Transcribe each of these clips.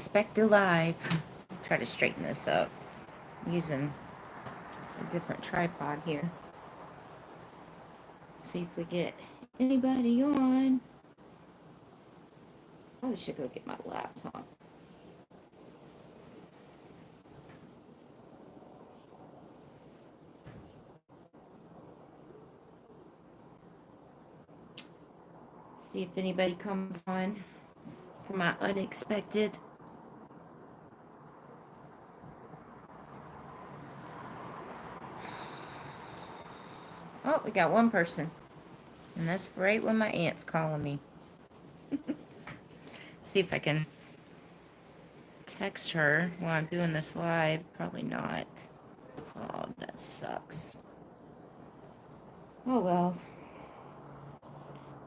Unexpected live. Try to straighten this up. I'm using a different tripod here. See if we get anybody on. Probably should go get my laptop. See if anybody comes on for my unexpected. Oh, we got one person. And that's great when my aunt's calling me. See if I can text her while I'm doing this live. Probably not. Oh, that sucks. Oh well.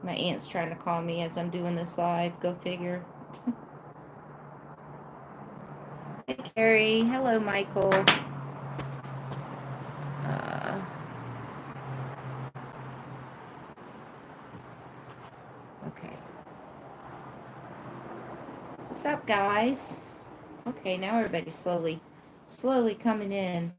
My aunt's trying to call me as I'm doing this live. Go figure. Hey, Carrie. Hello, Michael. Okay. What's up, guys? Okay, now everybody's slowly coming in.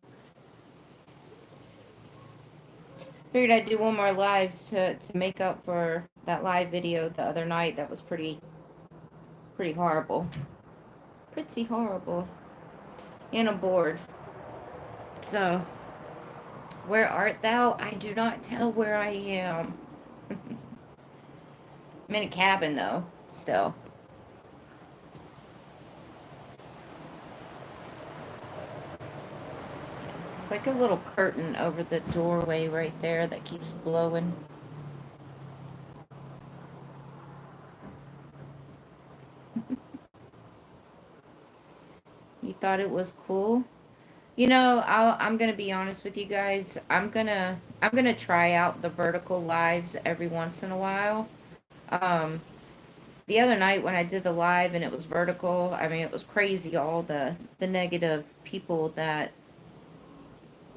Figured I'd do one more lives to make up for that live video the other night. That was pretty horrible. Pretty horrible. And I'm bored. So, where art thou? I do not tell where I am. I'm in a cabin, though, still. It's like a little curtain over the doorway right there that keeps blowing. You thought it was cool? You know, I'm gonna be honest with you guys. I'm gonna try out the vertical lives every once in a while. Um, the other night when I did the live and it was vertical, I mean, it was crazy. All the negative people that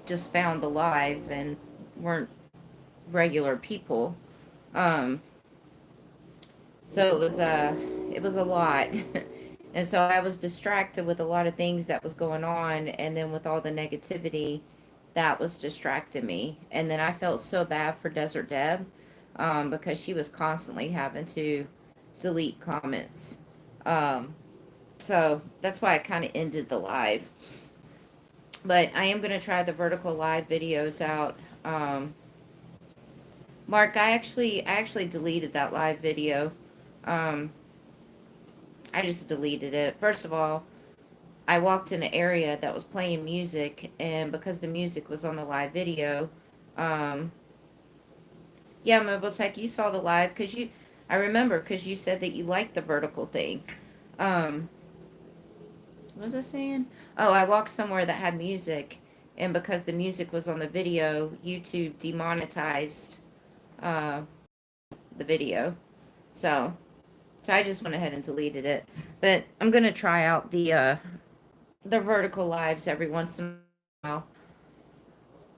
just found the live and weren't regular people. Um, so it was a lot. And so I was distracted with a lot of things that was going on, and then with all the negativity, that was distracting me. And then I felt so bad for Desert Deb, because she was constantly having to delete comments. Um, so that's why I kind of ended the live. But I am going to try the vertical live videos out. Mark, I actually deleted that live video. Um, I just deleted it. First of all, I walked in an area that was playing music, and because the music was on the live video, um, yeah, Mobile Tech, you saw the live because I remember because you said that you liked the vertical thing. Um, what was I saying? Oh, I walked somewhere that had music, and because the music was on the video, YouTube demonetized uh, the video. So, so I just went ahead and deleted it. But I'm gonna try out the vertical lives every once in a while.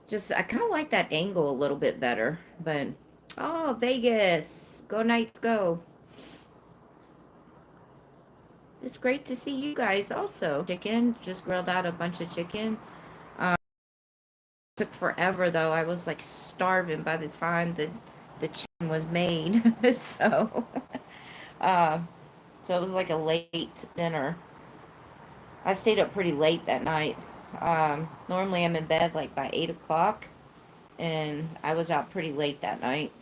Just I kind of like that angle a little bit better. But oh, Vegas, go Knights, go! It's great to see you guys also. Chicken, just grilled out a bunch of chicken. Took forever though. I was like starving by the time the chicken was made. So, uh, so it was like a late dinner. I stayed up pretty late that night. Normally I'm in bed like by 8 o'clock, and I was out pretty late that night.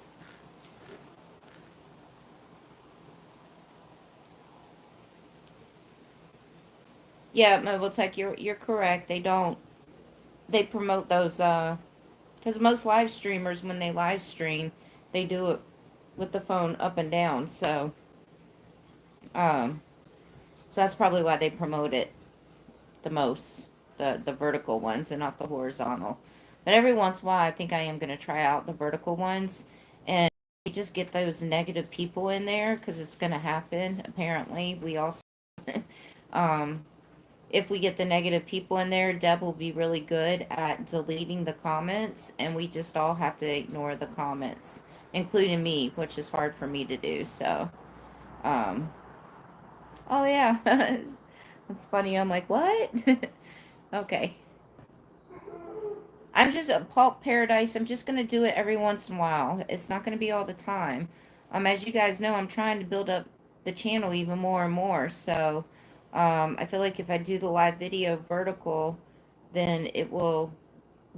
Yeah, Mobile Tech, you're correct. They promote those because most live streamers when they live stream, they do it with the phone up and down. Um, so that's probably why they promote it the most, the vertical ones and not the horizontal. But every once in a while, I think I am going to try out the vertical ones, and we just get those negative people in there because it's going to happen. Apparently, we also, um, if we get the negative people in there, Deb will be really good at deleting the comments, and we just all have to ignore the comments, including me, which is hard for me to do. So, um, oh yeah. It's funny. I'm like, what? Okay. I'm just a Pulp Paradise. I'm just gonna do it every once in a while. It's not gonna be all the time. As you guys know, I'm trying to build up the channel even more and more. So, I feel like if I do the live video vertical, then it will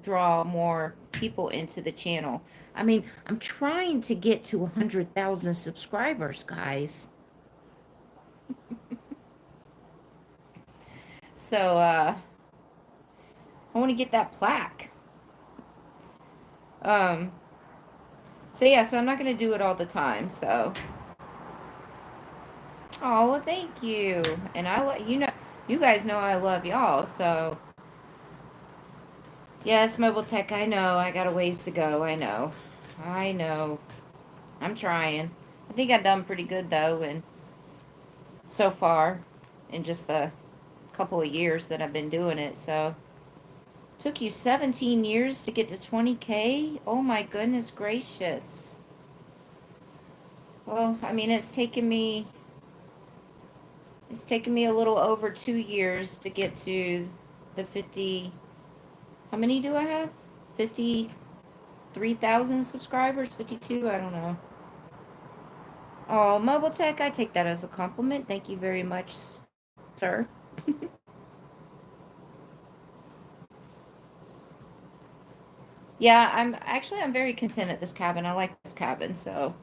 draw more people into the channel. I mean, I'm trying to get to 100,000 subscribers, guys. So, I want to get that plaque. Um, so yeah, so I'm not going to do it all the time. So, oh, well, thank you. And you guys know I love y'all. So, yes, Mobile Tech, I know. I got a ways to go. I know. I know. I'm trying. I think I've done pretty good though, and so far, in just the couple of years that I've been doing it. So, took you 17 years to get to 20K? Oh my goodness gracious. Well, I mean, it's taken me a little over 2 years to get to the 50. How many do I have? 53,000 subscribers? 52? I don't know. Oh, Mobile Tech, I take that as a compliment. Thank you very much, sir. Yeah, I'm very content at this cabin. I like this cabin, so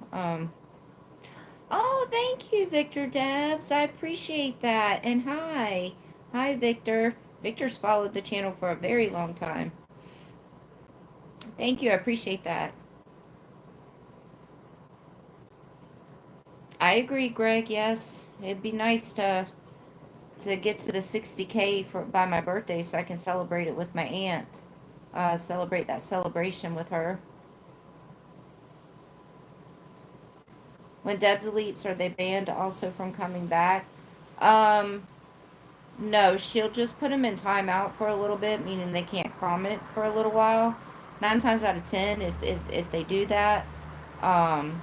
oh, thank you, Victor Debs. I appreciate that. And hi. Hi, Victor. Victor's followed the channel for a very long time. Thank you. I appreciate that. I agree, Greg. Yes. It'd be nice to get to the 60K by my birthday so I can celebrate it with my aunt. Celebrate that celebration with her. When Deb deletes, are they banned also from coming back? Um, No, she'll just put them in timeout for a little bit, meaning they can't comment for a little while. 9 times out of 10, if they do that, um,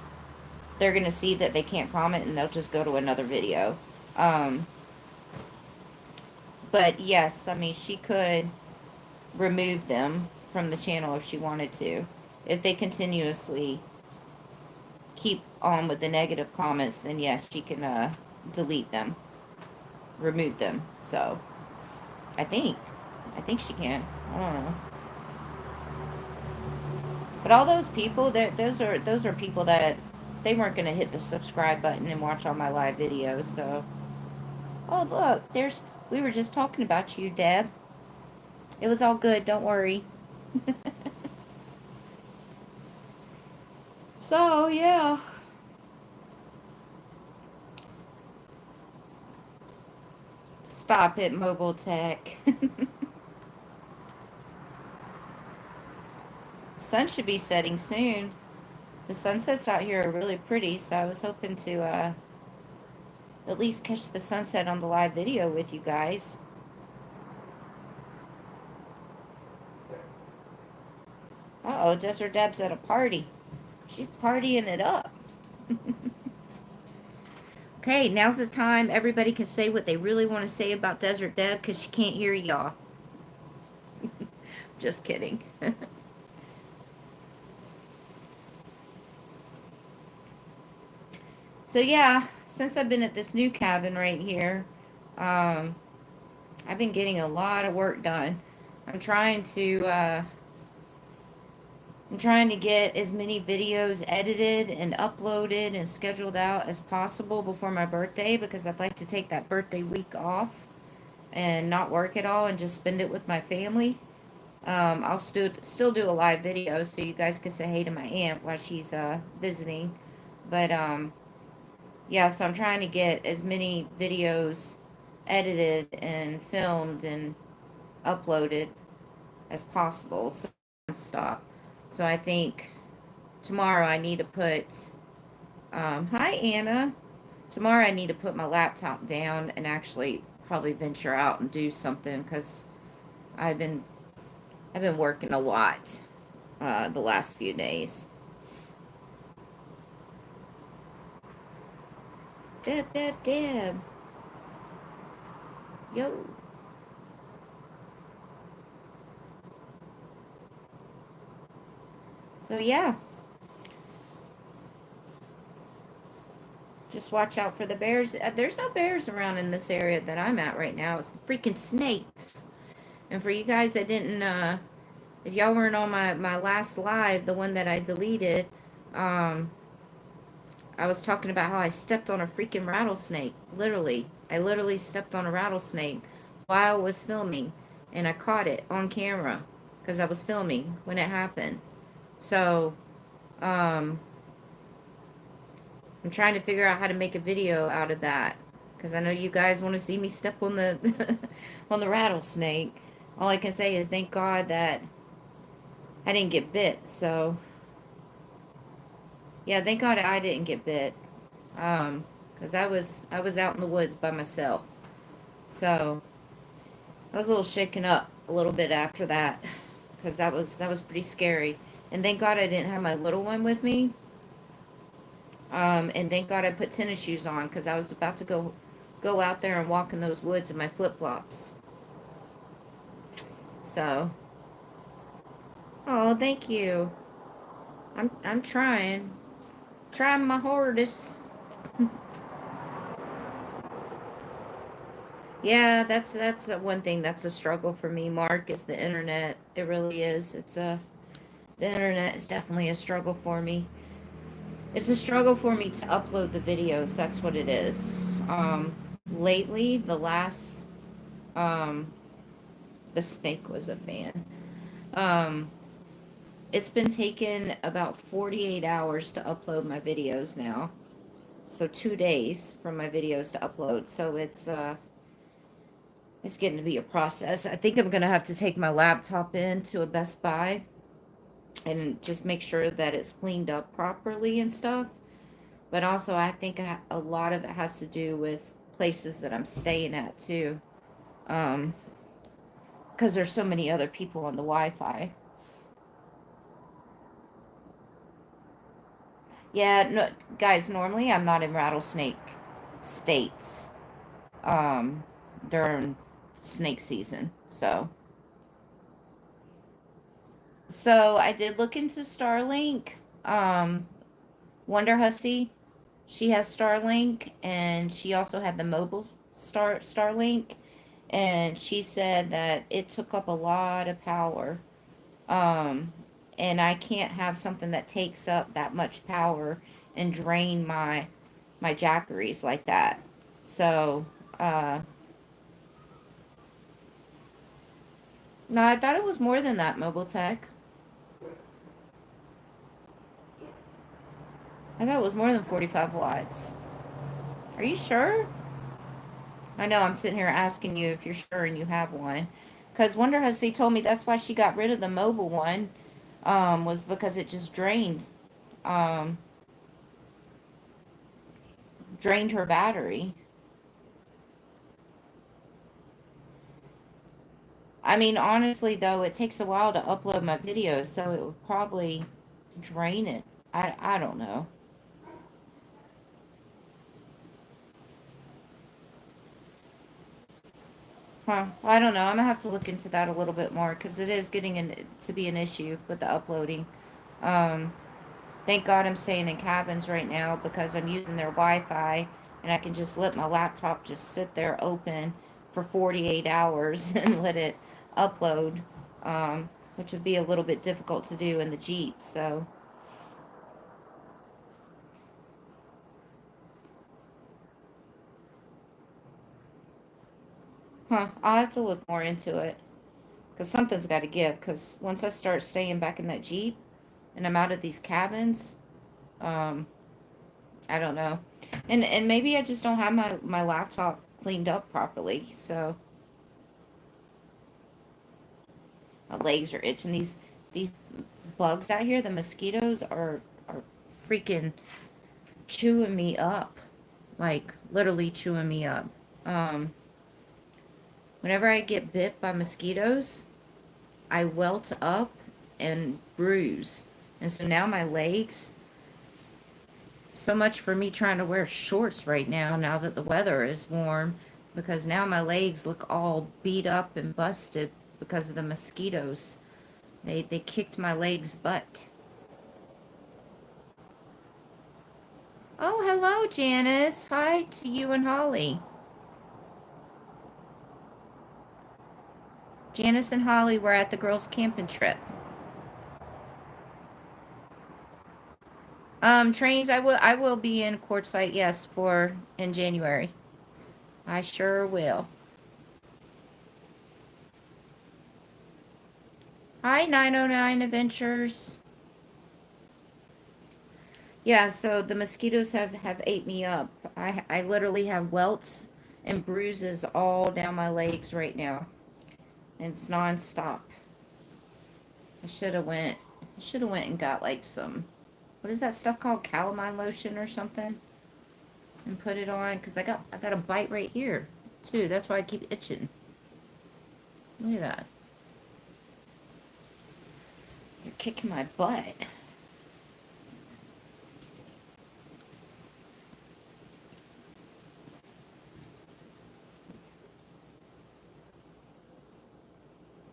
they're gonna see that they can't comment and they'll just go to another video. Um, but yes, I mean she could remove them from the channel if she wanted to. If they continuously keep on with the negative comments, then yes, she can delete them, remove them. So I think, I think she can. I don't know. But all those people, those are people that they weren't gonna hit the subscribe button and watch all my live videos. So, oh look, we were just talking about you, Deb. It was all good. Don't worry. So yeah, stop it, Mobile Tech. Sun should be setting soon. The sunsets out here are really pretty, so I was hoping to at least catch the sunset on the live video with you guys. Uh-oh, Desert Deb's at a party. She's partying it up. Okay, now's the time everybody can say what they really want to say about Desert Deb because she can't hear y'all. Just kidding. So yeah, since I've been at this new cabin right here, um, I've been getting a lot of work done. I'm trying to uh, I'm trying to get as many videos edited and uploaded and scheduled out as possible before my birthday because I'd like to take that birthday week off and not work at all and just spend it with my family. I'll still do a live video so you guys can say hey to my aunt while she's visiting. But yeah, so I'm trying to get as many videos edited and filmed and uploaded as possible. So stop. So I think tomorrow I need to put. Hi Anna. Tomorrow I need to put my laptop down and actually probably venture out and do something because I've been I've been working a lot the last few days. Deb, Deb, Deb. Yo. So yeah, just watch out for the bears. There's no bears around in this area that I'm at right now. It's the freaking snakes. And for you guys that didn't, if y'all weren't on my last live, the one that I deleted, um, I was talking about how I stepped on a freaking rattlesnake. Literally. I literally stepped on a rattlesnake while I was filming. And I caught it on camera because I was filming when it happened. So, um, I'm trying to figure out how to make a video out of that. Because I know you guys want to see me step on the on the rattlesnake. All I can say is thank God that I didn't get bit. So, yeah, thank God I didn't get bit. Because I was out in the woods by myself. So I was a little shaken up a little bit after that, because that was pretty scary. And thank God I didn't have my little one with me. And thank God I put tennis shoes on because I was about to go out there and walk in those woods in my flip flops. So, oh, thank you. I'm trying my hardest. Yeah, that's one thing that's a struggle for me, Mark, is the internet. It really is. The internet is definitely a struggle for me. It's a struggle for me to upload the videos. That's what it is. Lately, um, the snake was a fan. Um, it's been taking about 48 hours to upload my videos now. So 2 days for my videos to upload. So it's getting to be a process. I think I'm gonna have to take my laptop in to a Best Buy and just make sure that it's cleaned up properly and stuff. But also, I think a lot of it has to do with places that I'm staying at too, because there's so many other people on the Wi-Fi. Yeah, no, guys. Normally, I'm not in rattlesnake states um, during snake season. So I did look into Starlink. Wonder Hussy, she has Starlink, and she also had the mobile Starlink, and she said that it took up a lot of power. Um, and I can't have something that takes up that much power and drain my jackeries like that. So, uh, no, I thought it was more than that, Mobile Tech. I thought it was more than 45 watts. Are you sure? I know I'm sitting here asking you if you're sure and you have one. Because Wonder Hussy told me that's why she got rid of the mobile one, was because it just um, drained her battery. I mean, honestly, though, it takes a while to upload my videos, so it would probably drain it. I don't know. Huh. I don't know. I'm gonna have to look into that a little bit more because it is getting to be an issue with the uploading. Um, Thank God I'm staying in cabins right now because I'm using their Wi-Fi and I can just let my laptop just sit there open for 48 hours and let it upload, which would be a little bit difficult to do in the Jeep. So, I'll have to look more into it because something's got to give. Because once I start staying back in that Jeep and I'm out of these cabins, um, I don't know. And maybe I just don't have my laptop cleaned up properly. So my legs are itching. These bugs out here, the mosquitoes are freaking chewing me up. Like literally chewing me up. Um Whenever I get bit by mosquitoes, I welt up and bruise. And so now my legs, so much for me trying to wear shorts right now that the weather is warm. because now my legs look all beat up and busted because of the mosquitoes. They kicked my legs butt. Oh, hello, Janice. Hi to you and Holly. Janice and Holly were at the girls' camping trip. Trains, I will be in Quartzsite, yes, for in January. I sure will. Hi, 909 Adventures. Yeah, so the mosquitoes have ate me up. I literally have welts and bruises all down my legs right now. And it's nonstop. I should have went and got like some, what is that stuff called? Calamine lotion or something? And put it on, because I got a bite right here too. That's why I keep itching. Look at that. You're kicking my butt.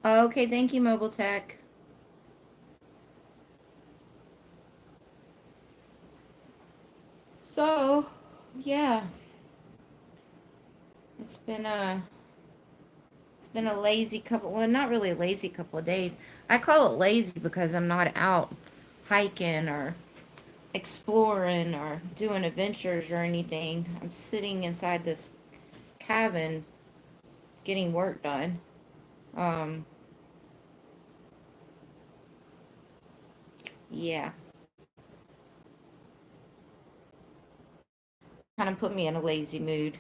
Okay, thank you, Mobile Tech. So, yeah, it's been a it's been a lazy couple. Well, not really a lazy couple of days. I call it lazy because I'm not out hiking or exploring or doing adventures or anything. I'm sitting inside this cabin getting work done. Um, yeah, kind of put me in a lazy mood.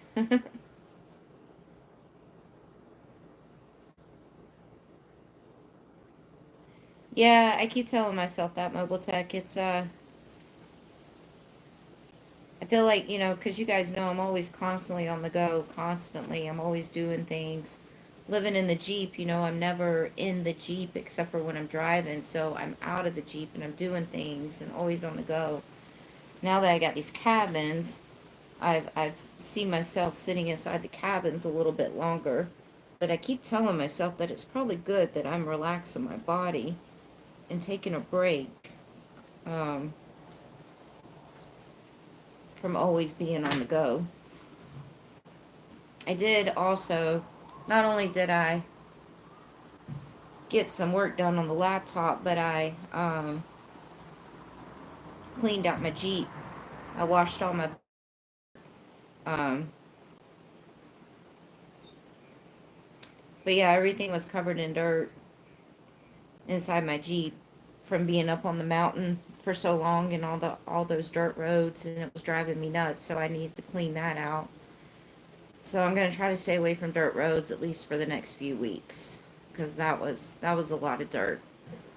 Yeah, I keep telling myself that, Mobile Tech. I feel like, because you guys know I'm always constantly on the go, constantly. I'm always doing things. Living in the Jeep, I'm never in the Jeep except for when I'm driving. So I'm out of the Jeep and I'm doing things and always on the go. Now that I got these cabins, I've seen myself sitting inside the cabins a little bit longer. But I keep telling myself that it's probably good that I'm relaxing my body and taking a break. Um, from always being on the go. I did also, not only did I get some work done on the laptop, but I cleaned out my Jeep. I washed all my, um, but yeah, everything was covered in dirt inside my Jeep from being up on the mountain for so long and all those dirt roads, and it was driving me nuts. So I needed to clean that out. So I'm gonna try to stay away from dirt roads at least for the next few weeks, because that was a lot of dirt.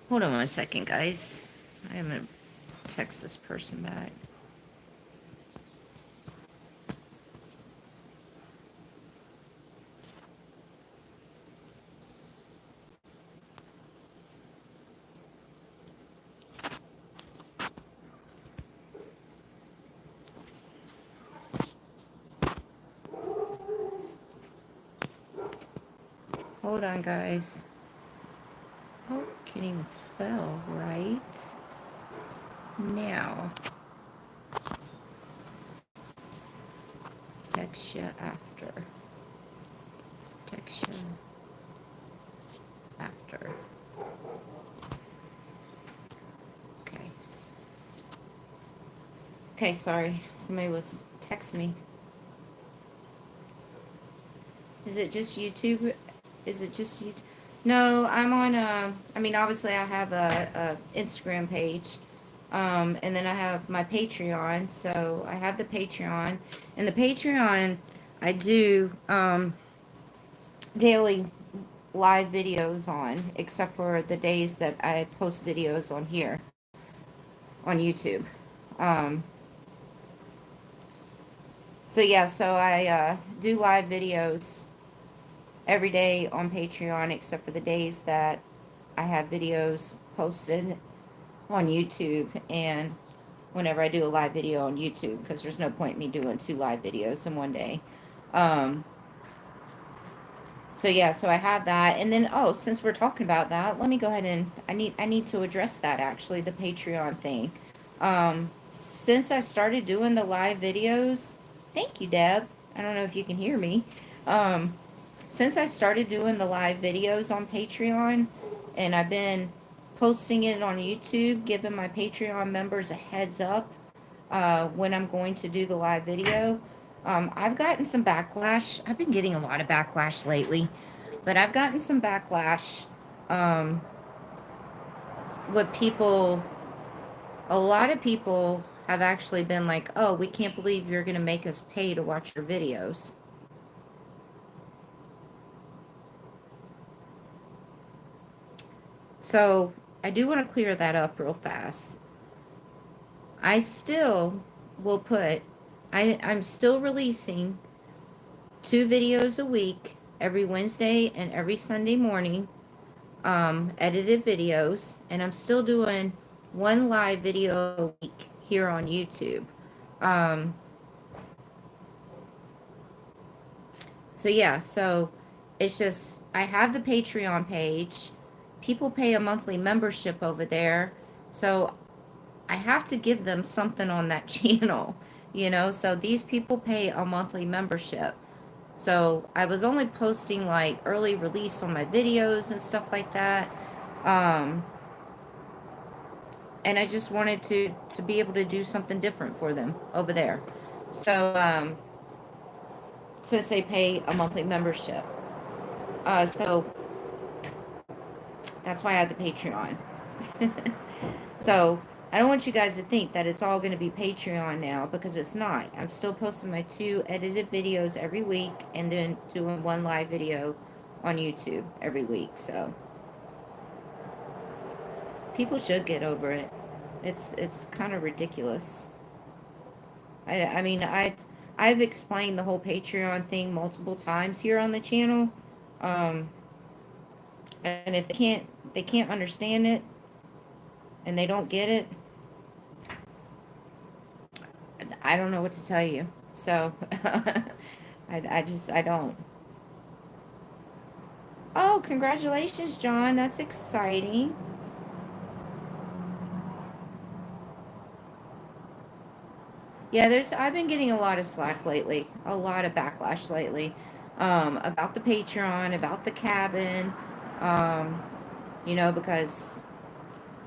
Hold on one second, guys. I am gonna text this person back. Hold on, guys. Oh, can't even spell right now. Text you after. Text you after. Okay. Okay, sorry. Somebody was texting me. Is it just YouTube? Is it just YouTube? No, I'm on. I mean, obviously, I have a Instagram page, and then I have my Patreon. So I have the Patreon, and the Patreon, I do daily live videos on, except for the days that I post videos on here on YouTube. Um, so yeah, so I do live videos every day on Patreon, except for the days that I have videos posted on YouTube, and whenever I do a live video on YouTube, because there's no point in me doing two live videos in one day. Um, So yeah, so I have that. And then, oh, since we're talking about that, let me go ahead and I need to address that, actually, the Patreon thing. Since I started doing the live videos, thank you, Deb. I don't know if you can hear me. Um, since I started doing the live videos on Patreon, and I've been posting it on YouTube, giving my Patreon members a heads up when I'm going to do the live video. I've gotten some backlash. I've been getting a lot of backlash lately, but I've gotten some backlash um, with people. A lot of people have actually been like, oh, we can't believe you're going to make us pay to watch your videos. So I do want to clear that up real fast. I still will put, I'm still releasing 2 videos a week, every Wednesday and every Sunday morning, edited videos, and I'm still doing 1 live video a week here on YouTube. Um, so yeah, so it's just, I have the Patreon page. People pay a monthly membership over there, so I have to give them something on that channel, so these people pay a monthly membership. So I was only posting like early release on my videos and stuff like that. Um, and I just wanted to be able to do something different for them over there. So since they pay a monthly membership, so that's why I have the Patreon. So I don't want you guys to think that it's all going to be Patreon now, because it's not. I'm still posting my 2 edited videos every week, and then doing 1 live video on YouTube every week. So people should get over it. It's kind of ridiculous. I mean, I've explained the whole Patreon thing multiple times here on the channel, um, and if they can't understand it, and they don't get it, I don't know what to tell you. So I don't. Oh, congratulations, John. That's exciting. Yeah, I've been getting a lot of slack lately, a lot of backlash lately, about the Patreon, about the cabin, um, because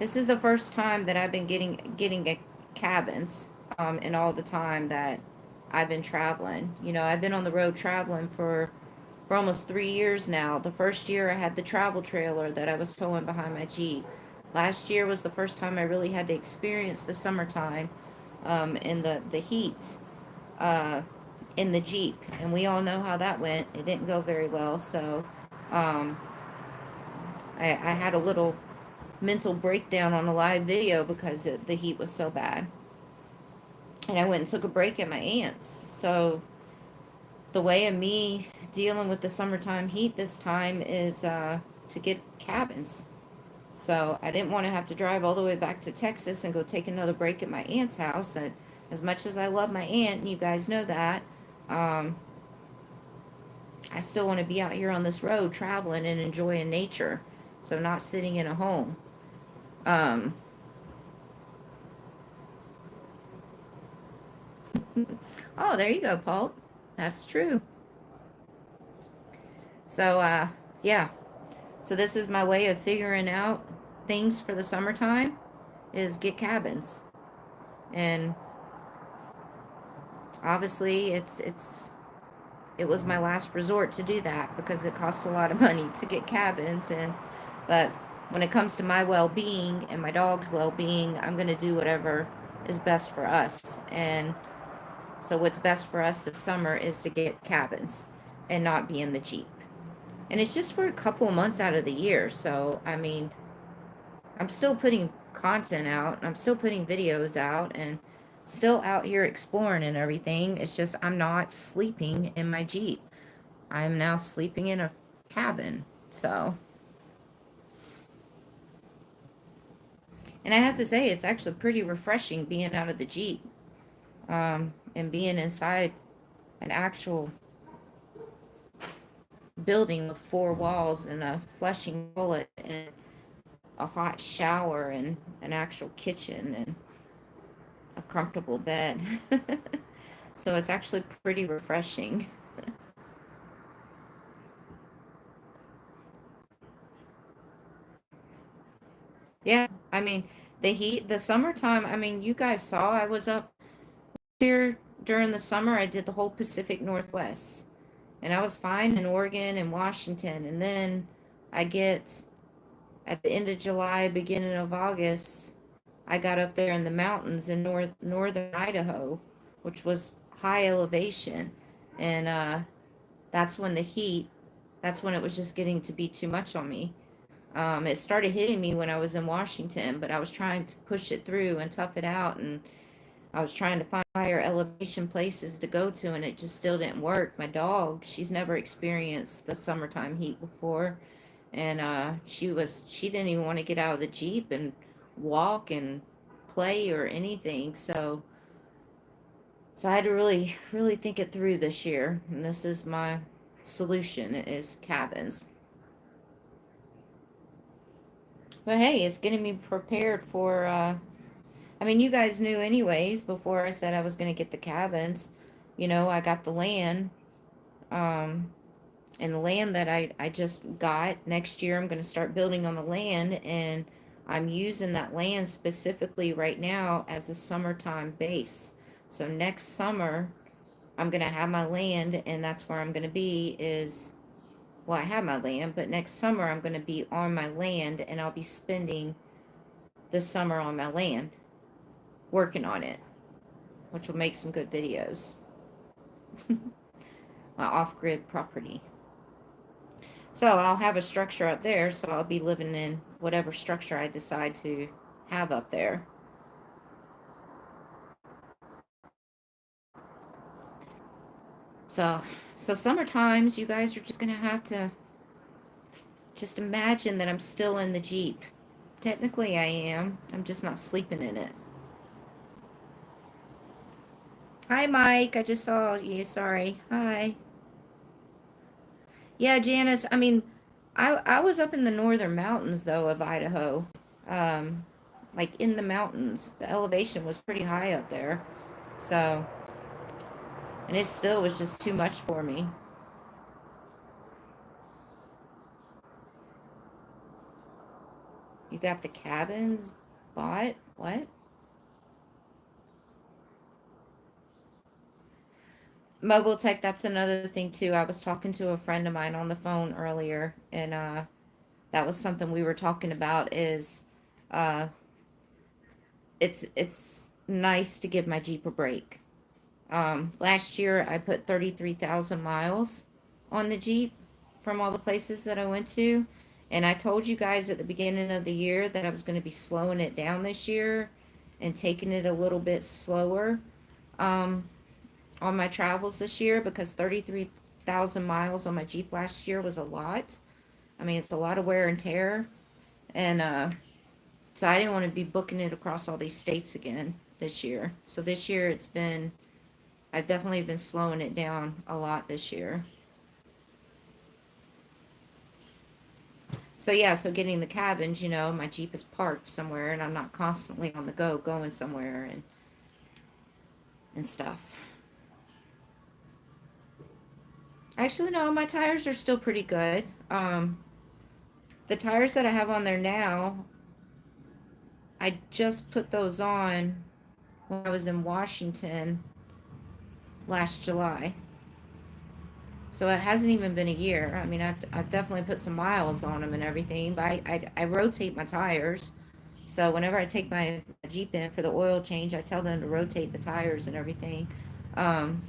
this is the first time that I've been getting cabins, in all the time that I've been traveling. I've been on the road traveling for almost 3 years now. The first year I had the travel trailer that I was towing behind my Jeep. Last year was the first time I really had to experience the summertime, in the heat, uh, in the Jeep. And we all know how that went. It didn't go very well. So um, I had a little mental breakdown on a live video because the heat was so bad. And I went and took a break at my aunt's. So the way of me dealing with the summertime heat this time is to get cabins. So I didn't want to have to drive all the way back to Texas and go take another break at my aunt's house. And as much as I love my aunt, and you guys know that, um, I still want to be out here on this road traveling and enjoying nature. So not sitting in a home. Um, oh, there you go, Paul. That's true. So, yeah. So this is my way of figuring out things for the summertime, is get cabins. And obviously it was my last resort to do that, because it costs a lot of money to get cabins. But when it comes to my well-being and my dog's well-being, I'm going to do whatever is best for us. And so what's best for us this summer is to get cabins and not be in the Jeep. And it's just for a couple of months out of the year. So, I mean, I'm still putting content out, and I'm still putting videos out, and still out here exploring and everything. It's just I'm not sleeping in my Jeep. I'm now sleeping in a cabin. So, and I have to say, it's actually pretty refreshing being out of the Jeep, and being inside an actual building with four walls and a flushing toilet and a hot shower and an actual kitchen and a comfortable bed. So it's actually pretty refreshing. Yeah, I mean, the heat, the summertime, I mean, you guys saw I was up here during the summer. I did the whole Pacific Northwest, and I was fine in Oregon and Washington. And then I get at the end of July, beginning of August, I got up there in the mountains in northern Idaho, which was high elevation. And that's when the heat, that's when it was just getting to be too much on me. It started hitting me when I was in Washington, but I was trying to push it through and tough it out, and I was trying to find higher elevation places to go to, and it just still didn't work. My dog, she's never experienced the summertime heat before, and she didn't even want to get out of the Jeep and walk and play or anything. So I had to really think it through this year, and this is my solution is cabins. But hey, it's getting me prepared for I mean, you guys knew anyways before I said I was going to get the cabins. You know, I got the land. Um, and the land that I just got next year, I'm going to start building on the land. And I'm using that land specifically right now as a summertime base. So next summer, I'm going to have my land, and that's where I'm going to be is, well, I have my land, but next summer I'm going to be on my land, and I'll be spending the summer on my land working on it, which will make some good videos. My off-grid property. So I'll have a structure up there, so I'll be living in whatever structure I decide to have up there. So, so summer times, you guys are just gonna have to just imagine that I'm still in the Jeep. Technically I am. I'm just not sleeping in it. Hi Mike, I just saw you, sorry. Hi. Yeah, Janice, I mean, I was up in the northern mountains though of Idaho. Um, like in the mountains. The elevation was pretty high up there. So, and it still was just too much for me. You got the cabins bought? What? Mobile tech, that's another thing too. I was talking to a friend of mine on the phone earlier, and that was something we were talking about is uh it's nice to give my Jeep a break. Last year I put 33,000 miles on the Jeep from all the places that I went to. And I told you guys at the beginning of the year that I was going to be slowing it down this year and taking it a little bit slower um, on my travels this year because 33,000 miles on my Jeep last year was a lot. I mean, it's a lot of wear and tear. And so I didn't want to be booking it across all these states again this year. So this year I've definitely been slowing it down a lot this year. So yeah, so getting the cabins, you know, my Jeep is parked somewhere and I'm not constantly on the go going somewhere and stuff. Actually, no, my tires are still pretty good. The tires that I have on there now, I just put those on when I was in Washington last July. So it hasn't even been a year. I mean, I've definitely put some miles on them and everything, but I rotate my tires. So whenever I take my Jeep in for the oil change, I tell them to rotate the tires and everything. Um,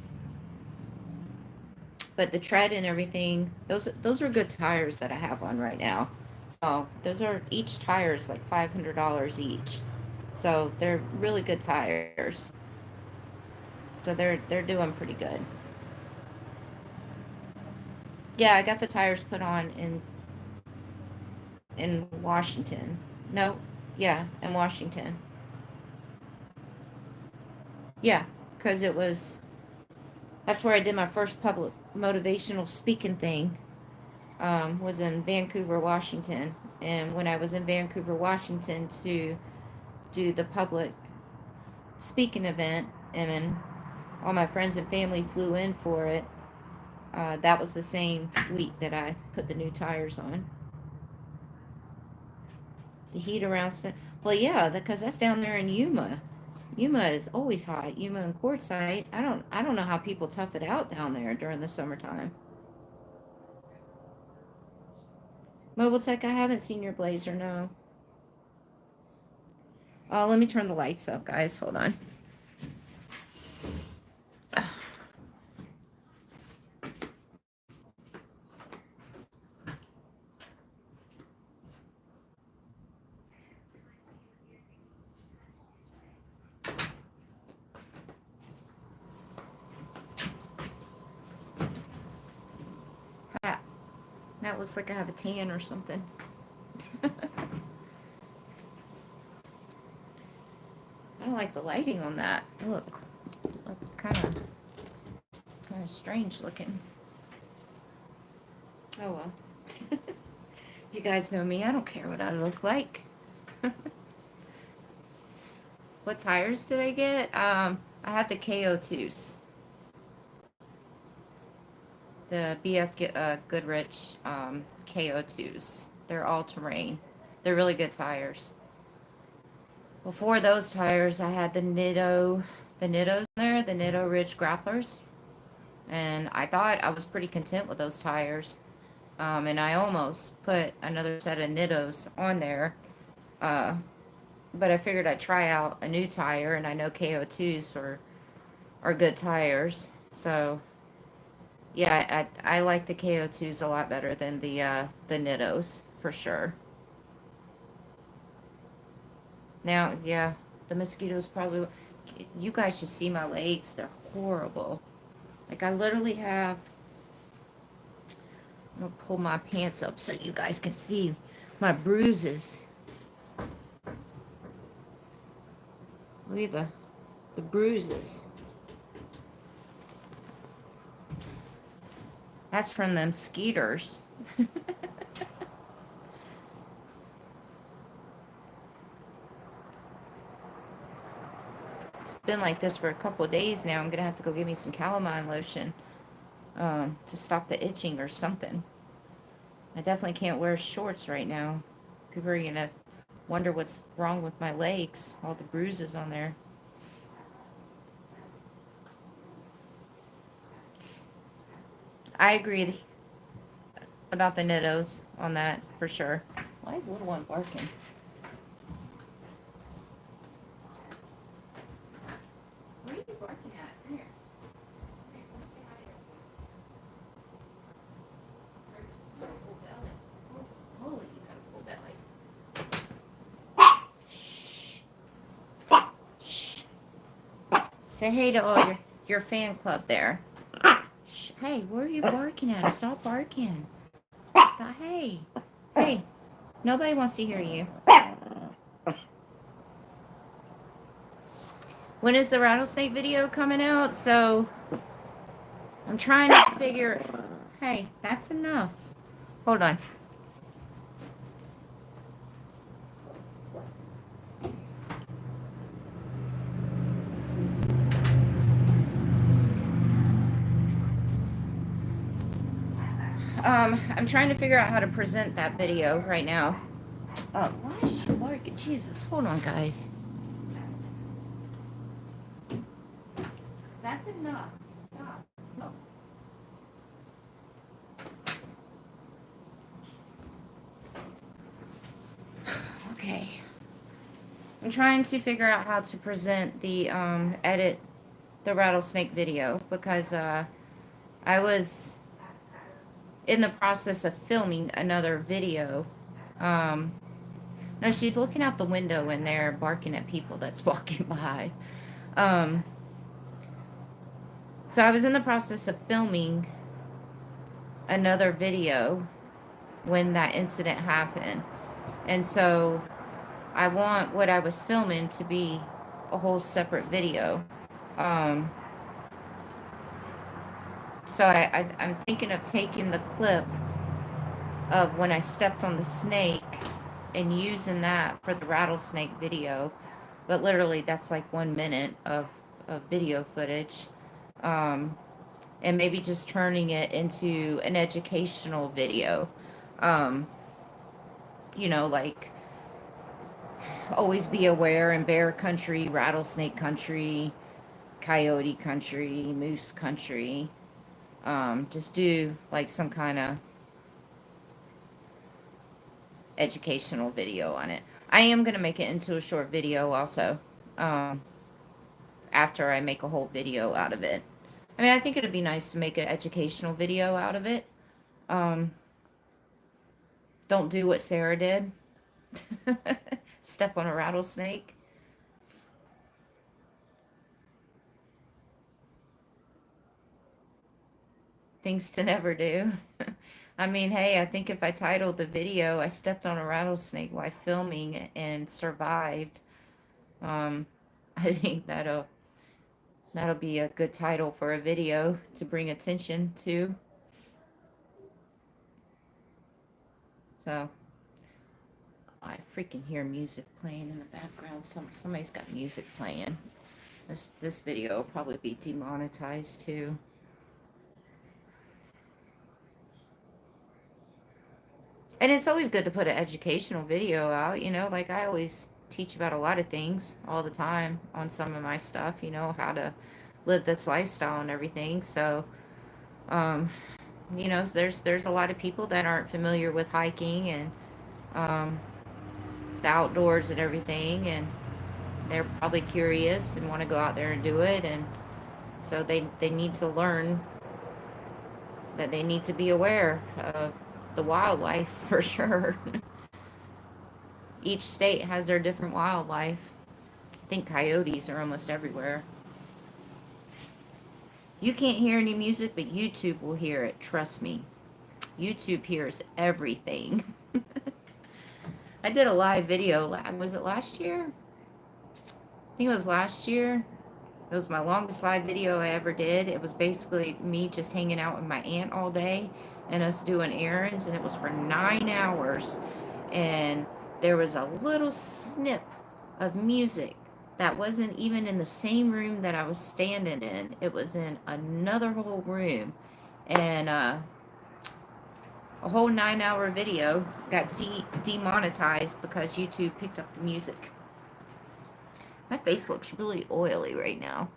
but the tread and everything, those are good tires that I have on right now. So those are each tire is like $500 each. So they're really good tires. So they're doing pretty good. Yeah, I got the tires put on in Washington. No, yeah, in Washington. Yeah, because that's where I did my first public motivational speaking thing. was in Vancouver, Washington. And when I was in Vancouver, Washington to do the public speaking event, and all my friends and family flew in for it, that was the same week that I put the new tires on. The heat around, well, yeah, because that's down there in Yuma. Yuma is always hot. Yuma and Quartzsite. I don't know how people tough it out down there during the summertime. Mobile Tech, I haven't seen your blazer, no. Oh, let me turn the lights up, guys. Hold on. Ah, that looks like I have a tan or something. I don't like the lighting on that. Look kind of strange looking. Oh well. You guys know me. I don't care what I look like. What tires did I get? I had the KO2s. The BF Goodrich KO2s. They're all terrain. They're really good tires. Before those tires, I had the Nittos there, the Nitto Ridge Grapplers. And I thought I was pretty content with those tires. And I almost put another set of Nittos on there. But I figured I'd try out a new tire, and I know KO2s are good tires. So, yeah, I like the KO2s a lot better than the Nittos, for sure. Now, yeah, the mosquitoes probably... You guys should see my legs. They're horrible. Like, I literally have... I'm going to pull my pants up so you guys can see my bruises. Look at the bruises. That's from them skeeters. It's been like this for a couple of days now. I'm going to have to go get me some calamine lotion to stop the itching or something. I definitely can't wear shorts right now. People are going to wonder what's wrong with my legs. All the bruises on there. I agree about the Nittos on that, for sure. Why is the little one barking? What are you barking at? Come here. Come here, come say hi to everyone. You got a full belly. Holy, you got a full belly. Shh. Shh. Say hey to all your fan club there. Shh. Hey, where are you barking at? Stop barking. Stop. Hey. Hey. Nobody wants to hear you. When is the rattlesnake video coming out? So, I'm trying to figure... Hey, that's enough. Hold on. I'm trying to figure out how to present that video right now. Why is she barking? Jesus, hold on, guys. That's enough. Stop. No. Okay. I'm trying to figure out how to present the, edit the rattlesnake video, because, I was in the process of filming another video. No, she's looking out the window in there, barking at people that's walking by. So I was in the process of filming another video when that incident happened. And so I want what I was filming to be a whole separate video. So I'm thinking of taking the clip of when I stepped on the snake and using that for the rattlesnake video. But literally, that's like 1 minute of video footage. Um, and maybe just turning it into an educational video. Um, like always be aware in bear country, rattlesnake country, coyote country, moose country. Just do like some kind of educational video on it. I am going to make it into a short video also, um, after I make a whole video out of it. I mean, I think it'd be nice to make an educational video out of it. Um, don't do what Sarah did. Step on a rattlesnake. Things to never do. I mean, hey, I think if I titled the video, I stepped on a rattlesnake while filming and survived, um, I think that'll be a good title for a video to bring attention to. So, I freaking hear music playing in the background. Somebody's got music playing. This video will probably be demonetized too. And it's always good to put an educational video out, like I always teach about a lot of things all the time on some of my stuff, how to live this lifestyle and everything. So, um, there's a lot of people that aren't familiar with hiking and um, the outdoors and everything, and they're probably curious and want to go out there and do it, and so they need to learn that they need to be aware of the wildlife for sure. Each state has their different wildlife. I think coyotes are almost everywhere. You can't hear any music, but YouTube will hear it. Trust me. YouTube hears everything. I did a live video. Was it last year? I think it was last year. It was my longest live video I ever did. It was basically me just hanging out with my aunt all day and us doing errands, and it was for 9 hours. And there was a little snip of music that wasn't even in the same room that I was standing in. It was in another whole room. And a whole 9-hour video got demonetized because YouTube picked up the music. My face looks really oily right now.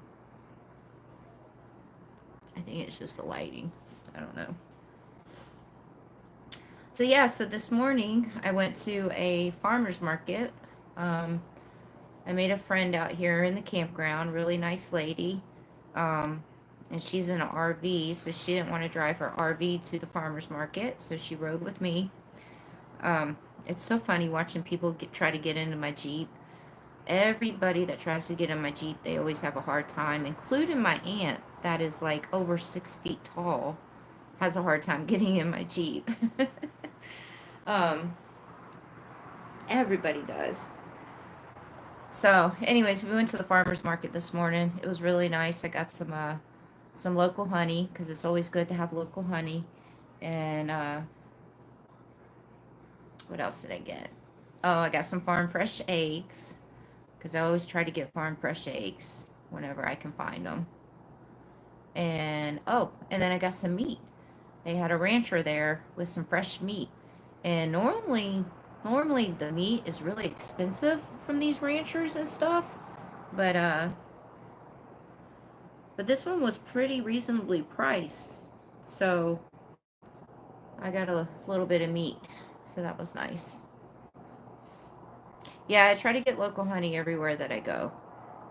I think it's just the lighting. I don't know. So yeah, so this morning I went to a farmer's market. I made a friend out here in the campground, really nice lady. And she's in an RV, so she didn't want to drive her RV to the farmer's market, so she rode with me. It's so funny watching people try to get into my Jeep. Everybody that tries to get in my Jeep, they always have a hard time, including my aunt that is like over 6 feet tall, has a hard time getting in my Jeep. Everybody does. So, anyways, we went to the farmer's market this morning. It was really nice. I got some local honey, because it's always good to have local honey. And, what else did I get? Oh, I got some farm fresh eggs, because I always try to get farm fresh eggs whenever I can find them. And, and then I got some meat. They had a rancher there with some fresh meat. And normally the meat is really expensive from these ranchers and stuff. But this one was pretty reasonably priced. So I got a little bit of meat. So that was nice. Yeah, I try to get local honey everywhere that I go,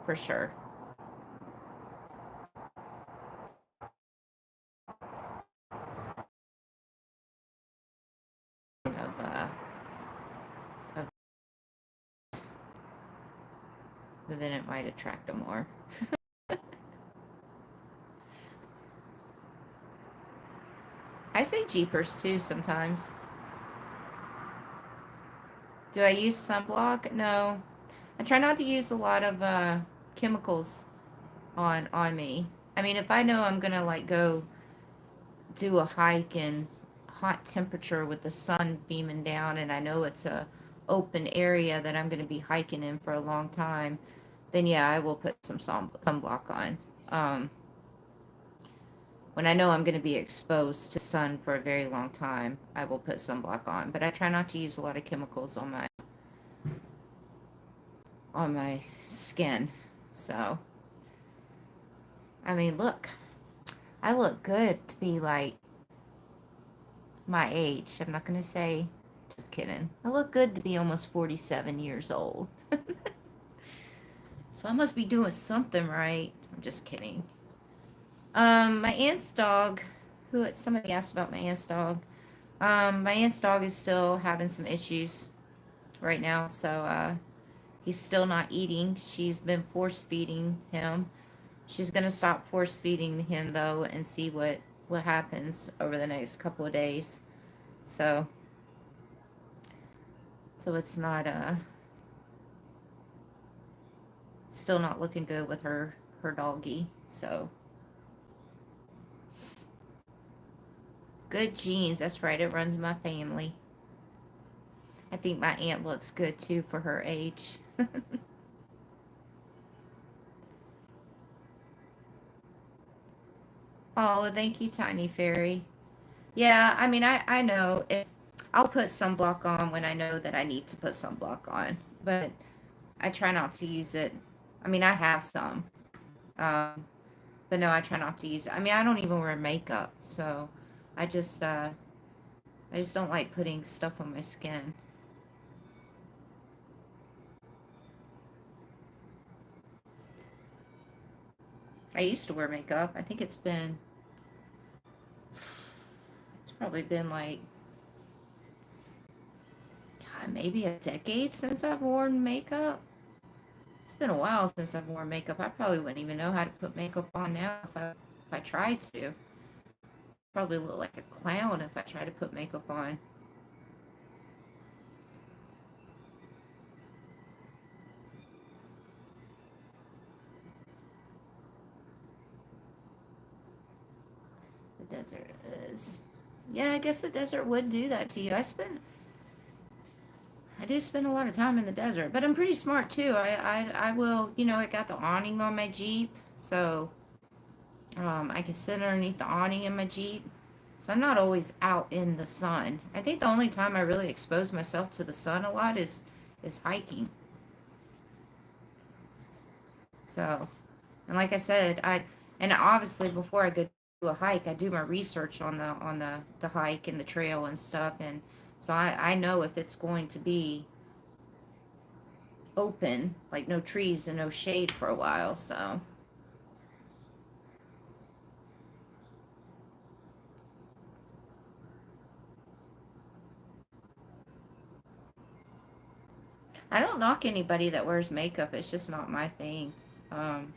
for sure. But then it might attract them more. I say jeepers too sometimes. Do I use sunblock? No. I try not to use a lot of chemicals on me. I mean, if I know I'm gonna like go do a hike in hot temperature with the sun beaming down, and I know it's a open area that I'm going to be hiking in for a long time, then yeah, I will put some sunblock on. When I know I'm going to be exposed to sun for a very long time, I will put sunblock on. But I try not to use a lot of chemicals on my skin. So, I mean, look, I look good to be like my age. I'm not going to say, just kidding. I look good to be almost 47 years old. So I must be doing something right. I'm just kidding. My aunt's dog, somebody asked about my aunt's dog. My aunt's dog is still having some issues right now, so he's still not eating. She's been force feeding him. She's gonna stop force feeding him though and see what happens over the next couple of days. So it's not still not looking good with her doggy. So good genes, that's right, it runs in my family. I think my aunt looks good too for her age. Oh, thank you, Tiny Fairy. Yeah, I mean, I know if I'll put sunblock on when I know that I need to put sunblock on, but I try not to use it. I mean, I have some, um, but no, I try not to use it. I mean, I don't even wear makeup, so I just, uh, I just don't like putting stuff on my skin. I used to wear makeup. I think it's probably been like, God, maybe a decade since I've worn makeup. It's been a while since I've worn makeup. I probably wouldn't even know how to put makeup on now if I tried to. Probably look like a clown if I try to put makeup on. The desert is... Yeah, I guess the desert would do that to you. I do spend a lot of time in the desert, but I'm pretty smart too. I will, I got the awning on my Jeep, so I can sit underneath the awning in my Jeep. So I'm not always out in the sun. I think the only time I really expose myself to the sun a lot is hiking. So, and like I said, and obviously before I go do a hike, I do my research on the hike and the trail and stuff, and so I know if it's going to be open, like no trees and no shade for a while. So I don't knock anybody that wears makeup. It's just not my thing. Um,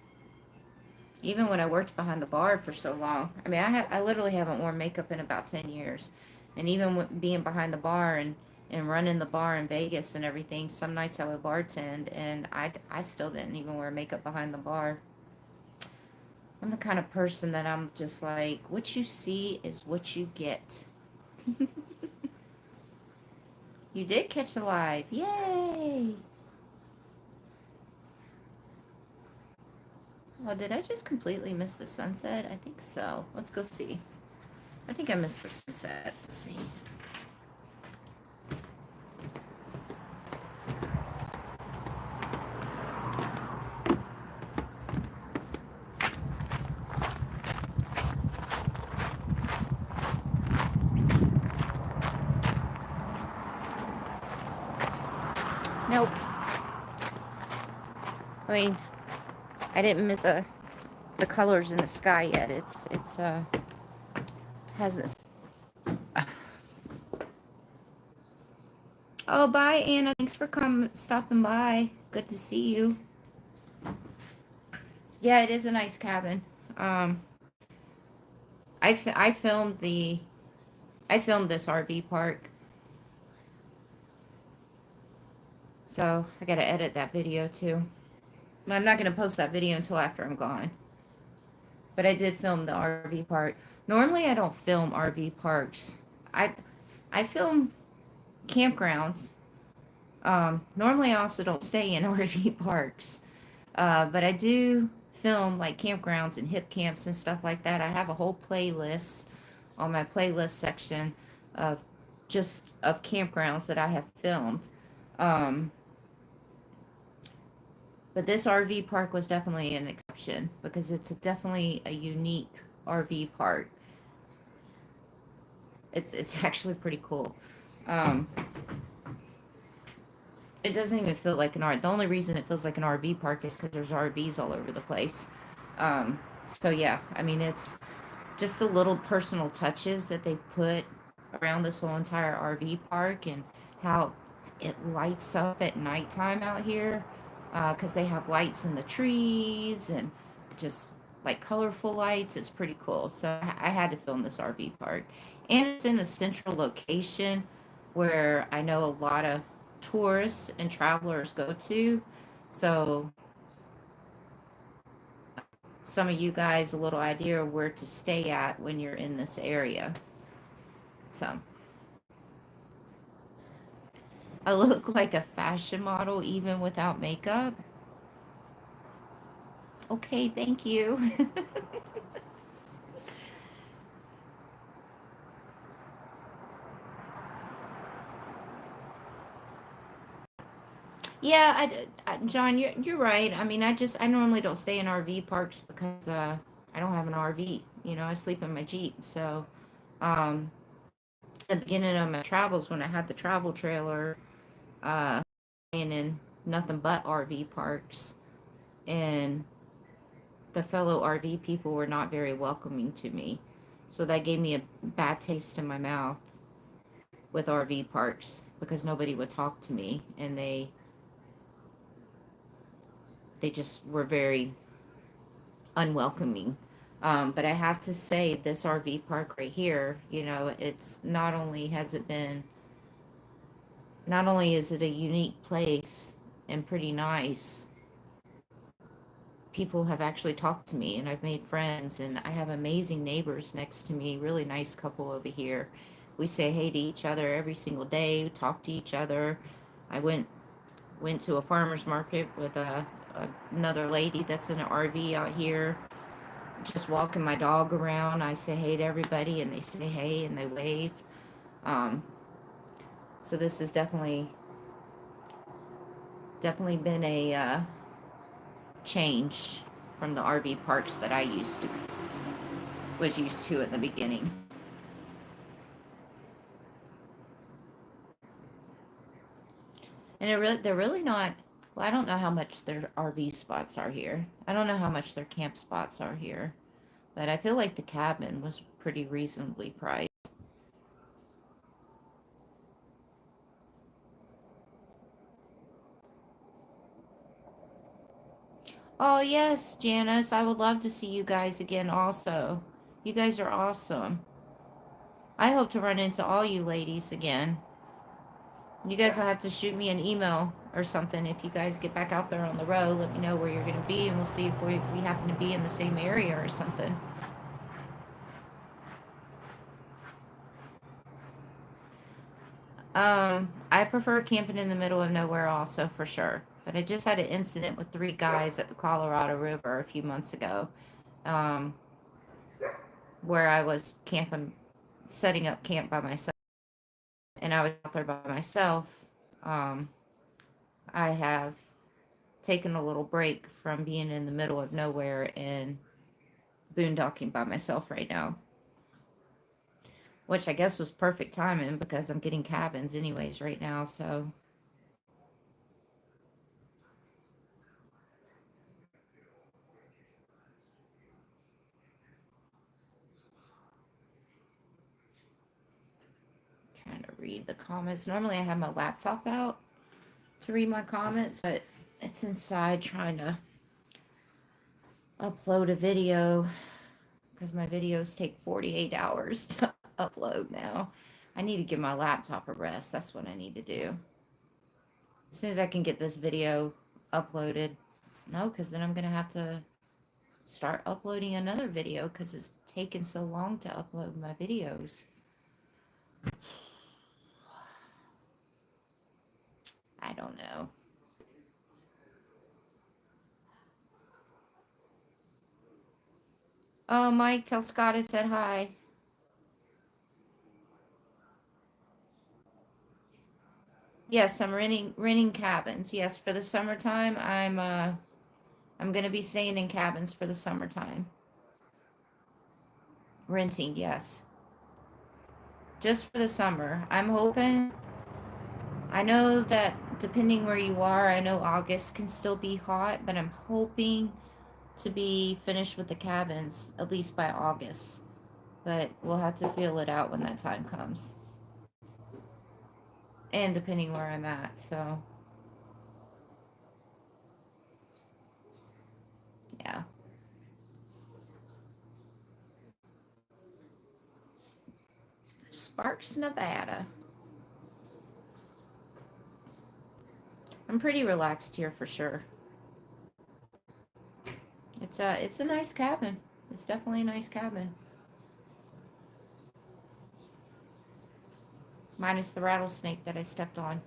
Even when I worked behind the bar for so long, I mean, I literally haven't worn makeup in about 10 years, and even with being behind the bar and running the bar in Vegas and everything, some nights I would bartend, and I still didn't even wear makeup behind the bar. I'm the kind of person that I'm just like, what you see is what you get. You did catch a live. Yay! Oh, did I just completely miss the sunset? I think so. Let's go see. I think I missed the sunset. Let's see. Nope. I mean, I didn't miss the colors in the sky yet. It's hasn't. Oh, bye, Anna. Thanks for stopping by. Good to see you. Yeah, it is a nice cabin. I filmed this RV park, so I gotta edit that video too. I'm not gonna post that video until after I'm gone. But I did film the RV park. Normally, I don't film RV parks. I I film campgrounds. Normally, I also don't stay in RV parks, but I do film like campgrounds and hip camps and stuff like that. I have a whole playlist on my playlist section of just of campgrounds that I have filmed. Um, but this RV park was definitely an exception because it's definitely a unique RV park. It's actually pretty cool. Um, it doesn't even feel like an R. The only reason it feels like an RV park is because there's RVs all over the place. So yeah, I mean it's just the little personal touches that they put around this whole entire RV park and how it lights up at nighttime out here because they have lights in the trees and just like colorful lights. It's pretty cool. So I had to film this RV park. And it's in a central location where I know a lot of tourists and travelers go to. So some of you guys a little idea of where to stay at when you're in this area. So I look like a fashion model even without makeup. Okay, thank you. Yeah, John, you're right. I mean, I normally don't stay in RV parks because I don't have an RV. You know, I sleep in my Jeep. So, um, the beginning of my travels when I had the travel trailer, staying in nothing but RV parks, and the fellow RV people were not very welcoming to me. So that gave me a bad taste in my mouth with RV parks because nobody would talk to me and they just were very unwelcoming. But I have to say this RV park right here, you know, it's not only has it been not only is it a unique place and pretty nice, people have actually talked to me and I've made friends and I have amazing neighbors next to me, really nice couple over here. We say hey to each other every single day, talk to each other. I went to a farmer's market with another lady that's in an RV out here, just walking my dog around. I say hey to everybody and they say hey and they wave. Um, so this has definitely been a change from the RV parks that I was used to at the beginning. And they're really not. Well, I don't know how much their RV spots are here. I don't know how much their camp spots are here, but I feel like the cabin was pretty reasonably priced. Oh yes, Janice, I would love to see you guys again. Also, you guys are awesome. I hope to run into all you ladies again. You guys will have to shoot me an email or something if you guys get back out there on the road. Let me know where you're going to be, and we'll see if we happen to be in the same area or something. I prefer camping in the middle of nowhere also for sure. But I just had an incident with three guys at the Colorado River a few months ago, um, where I was camping, setting up camp by myself, and I was out there by myself. Um, I have taken a little break from being in the middle of nowhere and boondocking by myself right now, which I guess was perfect timing because I'm getting cabins anyways right now. So trying to read the comments. Normally I have my laptop out to read my comments, but it's inside trying to upload a video because my videos take 48 hours to upload now. I need to give my laptop a rest. That's what I need to do. As soon as I can get this video uploaded. No, because then I'm going to have to start uploading another video because it's taken so long to upload my videos. I don't know. Oh, Mike, tell Scott I said hi. Yes, I'm renting cabins. Yes, for the summertime, I'm gonna be staying in cabins for the summertime. Renting, yes. Just for the summer. I'm hoping. I know that depending where you are, I know August can still be hot, but I'm hoping to be finished with the cabins at least by August. But we'll have to feel it out when that time comes. And depending where I'm at, so yeah. Sparks, Nevada. I'm pretty relaxed here for sure. It's a nice cabin. It's definitely a nice cabin. Minus the rattlesnake that I stepped on.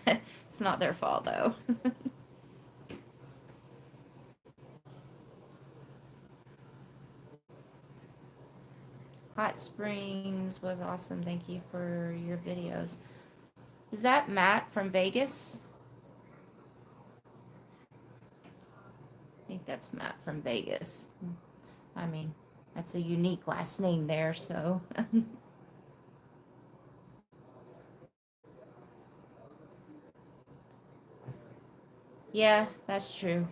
It's not their fault though. Hot Springs was awesome. Thank you for your videos. Is that Matt from Vegas? I think that's Matt from Vegas. I mean, that's a unique last name there, so. Yeah, that's true.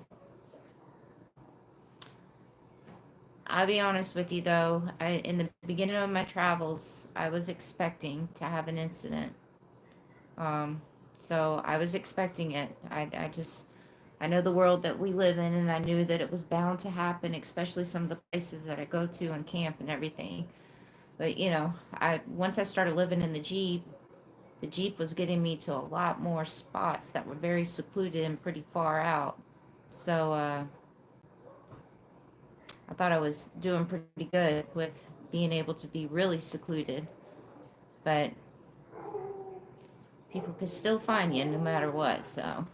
I'll be honest with you though, in the beginning of my travels, I was expecting to have an incident. Um, so I was expecting it. I know the world that we live in, and I knew that it was bound to happen, especially some of the places that I go to and camp and everything. But once I started living in the Jeep was getting me to a lot more spots that were very secluded and pretty far out. So I thought I was doing pretty good with being able to be really secluded. But people could still find you no matter what, so.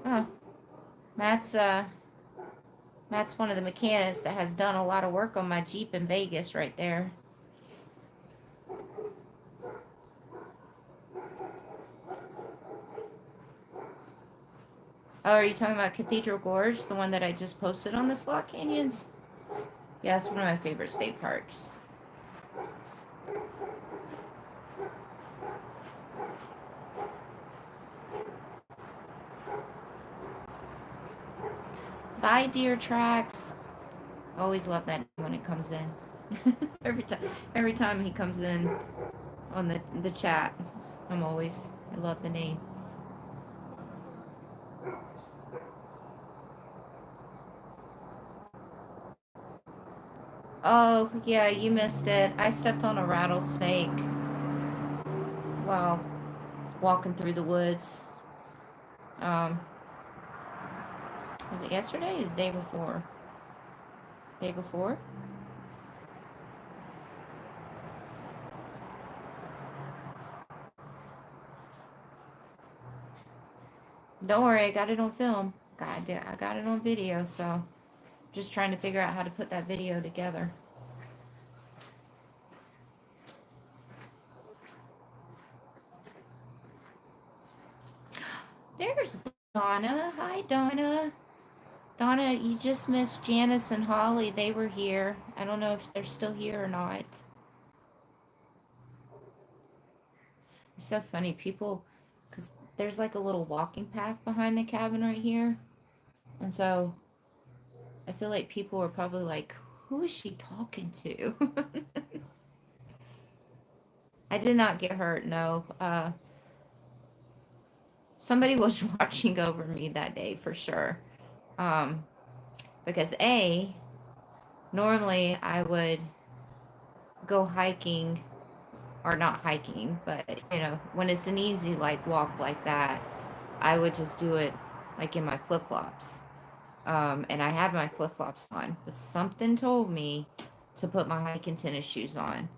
Oh, Matt's uh Matt's one of the mechanics that has done a lot of work on my Jeep in Vegas right there. Oh, are you talking about Cathedral Gorge, the one that I just posted on the Slot Canyons? Yeah, it's one of my favorite state parks. Bye, Deer Tracks. Always love that when it comes in. every time he comes in on the chat, I love the name. Oh, yeah, you missed it. I stepped on a rattlesnake while walking through the woods. Um, was it yesterday or the day before? Day before? Don't worry, I got it on film. I got it on video, so just trying to figure out how to put that video together. There's Donna. Hi, Donna. Donna, you just missed Janice and Holly. They were here. I don't know if they're still here or not. It's so funny. People, because there's like a little walking path behind the cabin right here. And so I feel like people are probably like, who is she talking to? I did not get hurt, no. Somebody was watching over me that day for sure. Um, because normally I would go hiking, or not hiking, but when it's an easy like walk like that, I would just do it like in my flip-flops. And I had my flip-flops on, but something told me to put my hiking tennis shoes on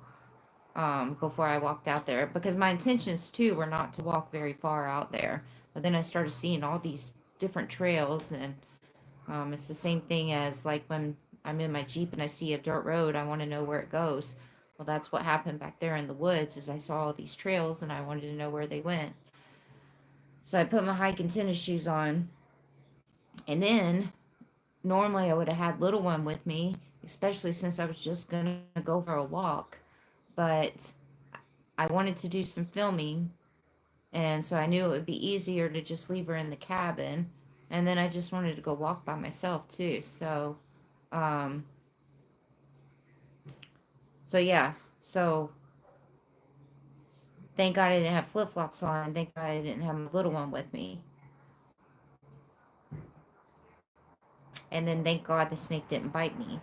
before I walked out there, because my intentions too were not to walk very far out there. But then I started seeing all these different trails, and it's the same thing as like when I'm in my Jeep and I see a dirt road, I want to know where it goes. Well, that's what happened back there in the woods, is I saw all these trails and I wanted to know where they went. So I put my hiking tennis shoes on, and then normally I would have had little one with me, especially since I was just gonna go for a walk. But I wanted to do some filming, and so I knew it would be easier to just leave her in the cabin. And then I just wanted to go walk by myself too. Um, so yeah. So thank God I didn't have flip flops on. Thank God I didn't have my little one with me. And then thank God the snake didn't bite me.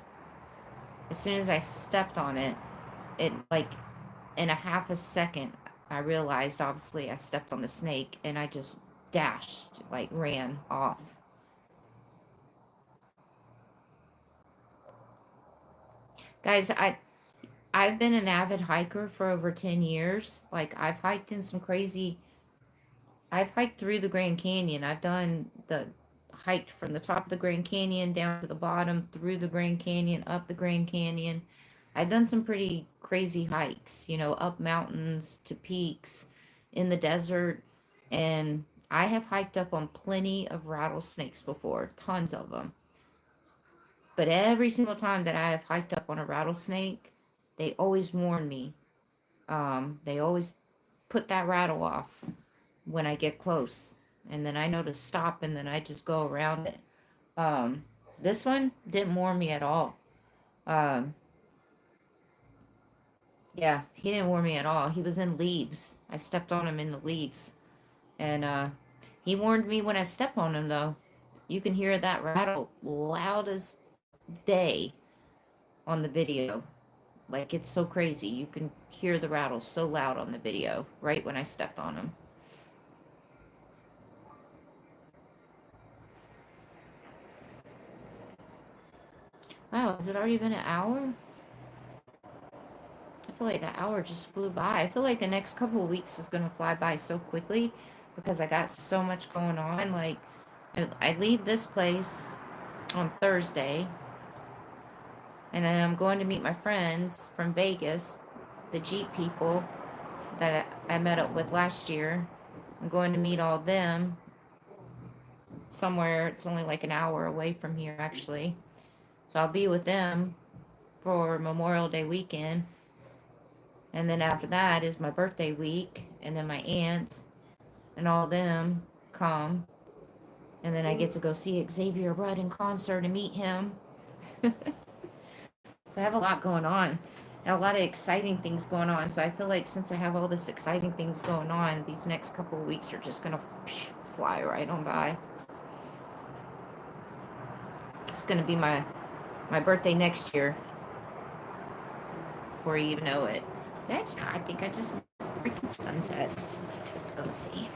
As soon as I stepped on it, it like in a half a second, I realized obviously I stepped on the snake, and I just dashed, like ran off. Guys, I've been an avid hiker for over 10 years. Like I've hiked through the Grand Canyon. I've done the hiked from the top of the Grand Canyon down to the bottom, through the Grand Canyon, up the Grand Canyon. I've done some pretty crazy hikes, up mountains to peaks in the desert. And I have hiked up on plenty of rattlesnakes before, tons of them. But every single time that I have hiked up on a rattlesnake, they always warn me. They always put that rattle off when I get close. And then I know to stop, and then I just go around it. Um, this one didn't warn me at all. Um, yeah, he didn't warn me at all. He was in leaves. I stepped on him in the leaves. And he warned me when I step on him, though. You can hear that rattle loud as day on the video. Like, it's so crazy. You can hear the rattle so loud on the video right when I stepped on him. Wow, has it already been an hour? I feel like that hour just flew by. I feel like the next couple of weeks is going to fly by so quickly because I got so much going on. Like, I leave this place on Thursday, and I'm going to meet my friends from Vegas, the Jeep people that I met up with last year. I'm going to meet all them somewhere. It's only like an hour away from here, actually. So I'll be with them for Memorial Day weekend. And then after that is my birthday week. And then my aunt and all them come. And then I get to go see Xavier Rudd in concert and meet him. So I have a lot going on. And a lot of exciting things going on. So I feel like since I have all this exciting things going on, these next couple of weeks are just going to fly right on by. It's going to be my birthday next year. Before you even know it. I think I just missed the freaking sunset. Let's go see.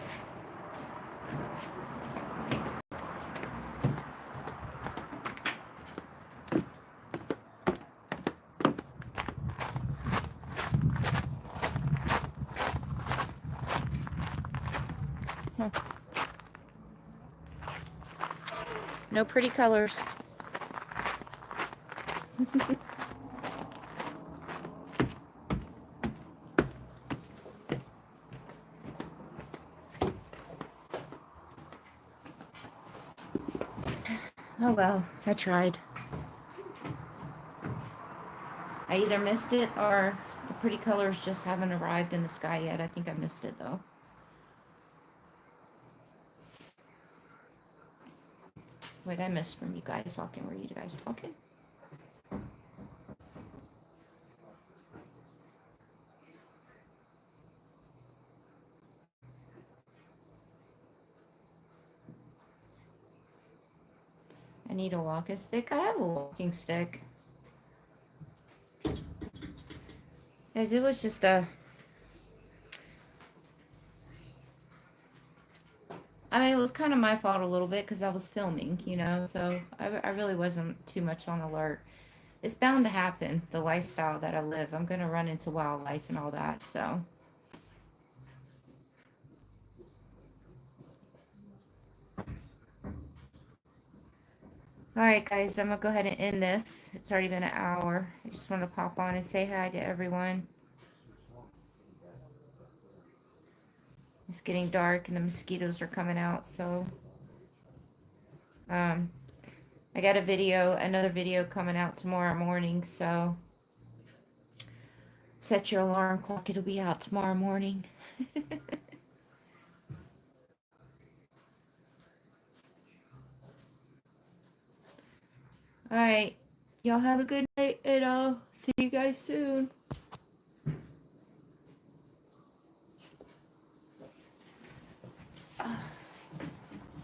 No pretty colors. Oh well, I tried. I either missed it or the pretty colors just haven't arrived in the sky yet. I think I missed it though. Wait, I missed from you guys talking. Were you guys talking? I need a walking stick. I have a walking stick. Guys, it was just I mean, it was kind of my fault a little bit because I was filming, you know, so I really wasn't too much on alert. It's bound to happen, the lifestyle that I live. I'm going to run into wildlife and all that, so. Alright, guys, I'm going to go ahead and end this. It's already been an hour. I just want to pop on and say hi to everyone. It's getting dark and the mosquitoes are coming out, so. Um, I got another video coming out tomorrow morning, so. Set your alarm clock, it'll be out tomorrow morning. Alright, y'all have a good night, and I'll see you guys soon.